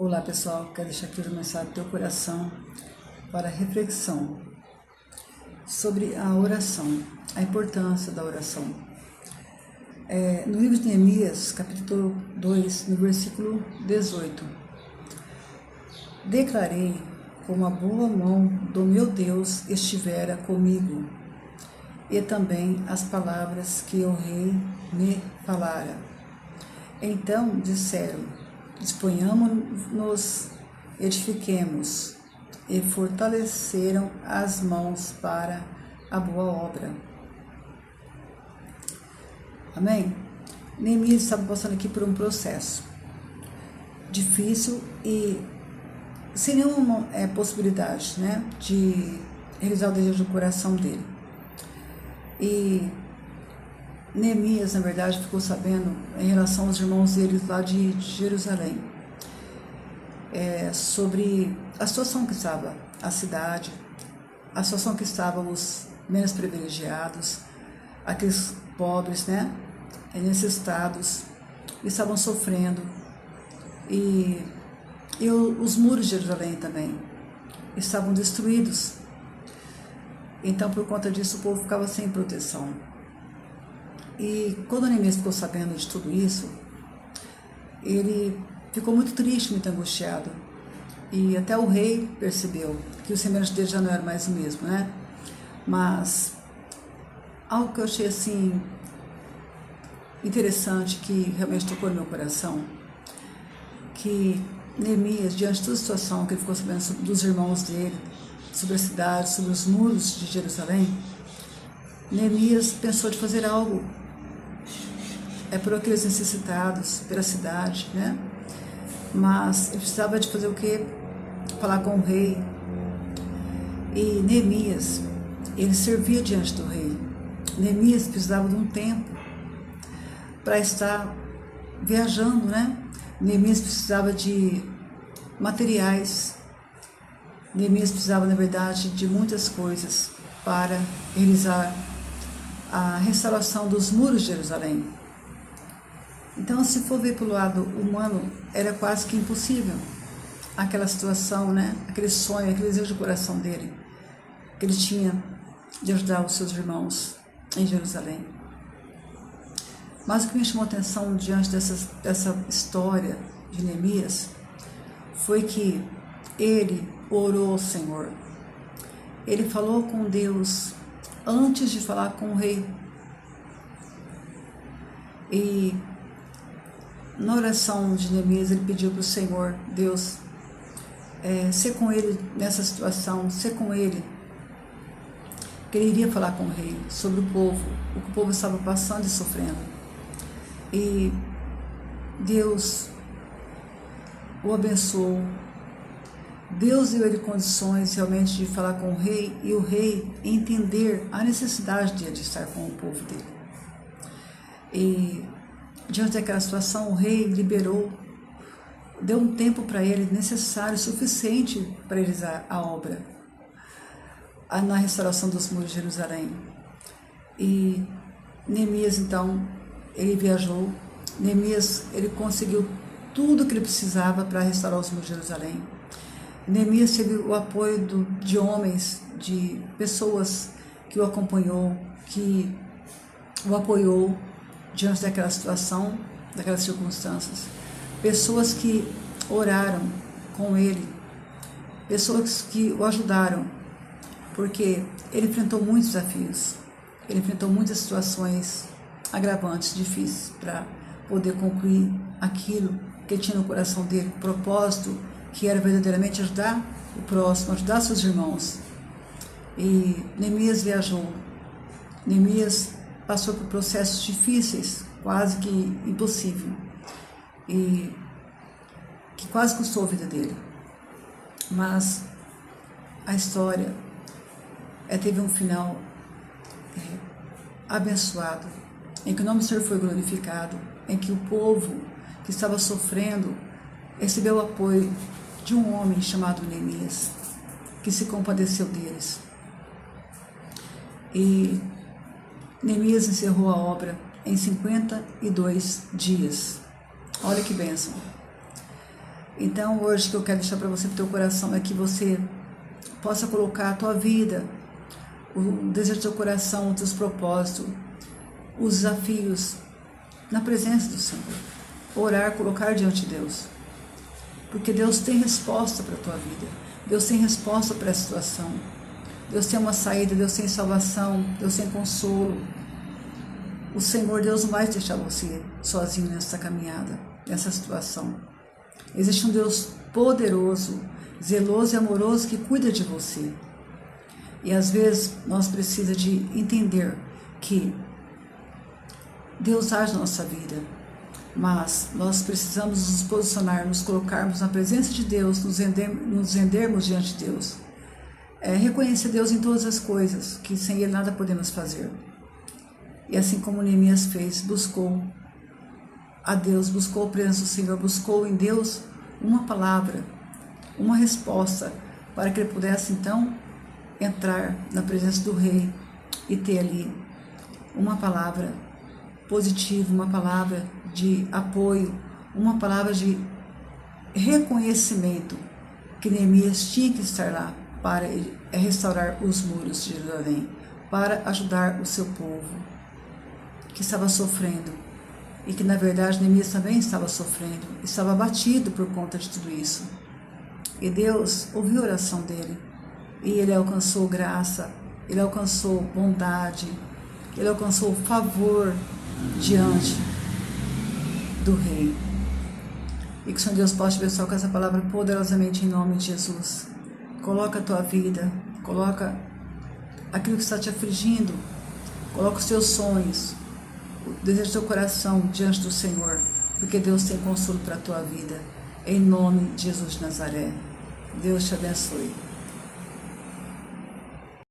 Olá pessoal, quero deixar aqui uma mensagem do teu coração para reflexão sobre a oração, a importância da oração. No livro de Neemias, capítulo 2, no versículo 18: Declarei como a boa mão do meu Deus estivera comigo, e também as palavras que o rei me falara. Então disseram: disponhamo-nos, edifiquemos, e fortaleceram as mãos para a boa obra. Amém? Neemias estava passando aqui por um processo difícil e sem nenhuma possibilidade, de realizar o desejo do coração dele. E Neemias, na verdade, ficou sabendo em relação aos irmãos deles lá de Jerusalém, sobre a situação que estava a cidade, a situação que estavam os menos privilegiados, aqueles pobres, necessitados, estavam sofrendo, e os muros de Jerusalém também estavam destruídos. Então, por conta disso, o povo ficava sem proteção. E quando Neemias ficou sabendo de tudo isso, ele ficou muito triste, muito angustiado. E até o rei percebeu que o semblante dele já não era mais o mesmo, Mas algo que eu achei assim interessante, que realmente tocou no meu coração, que Neemias, diante de toda a situação que ele ficou sabendo dos irmãos dele, sobre a cidade, sobre os muros de Jerusalém, Neemias pensou de fazer algo por aqueles necessitados, pela cidade, Mas ele precisava de fazer o quê? Falar com o rei. E Neemias, ele servia diante do rei. Neemias precisava de um tempo para estar viajando, Neemias precisava de materiais. Neemias precisava, na verdade, de muitas coisas para realizar a restauração dos muros de Jerusalém. Então, se for ver pelo lado humano, era quase que impossível aquela situação, aquele sonho, aquele desejo do coração dele, que ele tinha de ajudar os seus irmãos em Jerusalém. Mas o que me chamou a atenção diante dessa história de Neemias foi que ele orou ao Senhor. Ele falou com Deus antes de falar com o rei. E na oração de Neemias, ele pediu para o Senhor, Deus, ser com ele nessa situação, ser com ele, que ele iria falar com o rei sobre o povo, o que o povo estava passando e sofrendo. E Deus o abençoou. Deus deu ele condições realmente de falar com o rei, e o rei entender a necessidade de estar com o povo dele. E diante daquela situação, o rei liberou, deu um tempo para ele necessário, suficiente para realizar a obra, na restauração dos muros de Jerusalém. E Neemias, então, ele viajou. Neemias, ele conseguiu tudo o que ele precisava para restaurar os muros de Jerusalém. Neemias teve o apoio de homens, de pessoas que o acompanhou, que o apoiou diante daquela situação, daquelas circunstâncias. Pessoas que oraram com ele, pessoas que o ajudaram, porque ele enfrentou muitos desafios, ele enfrentou muitas situações agravantes, difíceis, para poder concluir aquilo que ele tinha no coração dele, o propósito que era verdadeiramente ajudar o próximo, ajudar seus irmãos. E Neemias viajou. Neemias passou por processos difíceis, quase que impossível, e que quase custou a vida dele. Mas a história teve um final abençoado, em que o nome do Senhor foi glorificado, em que o povo que estava sofrendo recebeu o apoio de um homem chamado Neemias, que se compadeceu deles. E Neemias encerrou a obra em 52 dias. Olha que bênção. Então, hoje, o que eu quero deixar para você, no teu coração, é que você possa colocar a tua vida, o desejo do teu coração, os teus propósitos, os desafios, na presença do Senhor. Orar, colocar diante de Deus. Porque Deus tem resposta para a tua vida. Deus tem resposta para a situação. Deus tem uma saída, Deus tem salvação, Deus tem consolo. O Senhor, Deus não vai deixar você sozinho nessa caminhada, nessa situação. Existe um Deus poderoso, zeloso e amoroso que cuida de você. E às vezes nós precisamos de entender que Deus age na nossa vida, mas nós precisamos nos posicionar, nos colocarmos na presença de Deus, nos rendermos diante de Deus. Reconhecer Deus em todas as coisas, que sem Ele nada podemos fazer. E assim como Neemias fez, buscou a Deus, buscou a presença do Senhor, buscou em Deus uma palavra, uma resposta, para que ele pudesse então entrar na presença do rei e ter ali uma palavra positiva, uma palavra de apoio, uma palavra de reconhecimento que Neemias tinha que estar lá para restaurar os muros de Jerusalém, para ajudar o seu povo que estava sofrendo, e que na verdade Neemias também estava sofrendo, estava abatido por conta de tudo isso. E Deus ouviu a oração dele, e ele alcançou graça, ele alcançou bondade, ele alcançou favor diante do rei. E que o Senhor Deus possa te abençoar com essa palavra poderosamente em nome de Jesus. Coloca a tua vida, coloca aquilo que está te afligindo, coloca os teus sonhos, o desejo do teu coração diante do Senhor, porque Deus tem consolo para a tua vida. Em nome de Jesus de Nazaré. Deus te abençoe.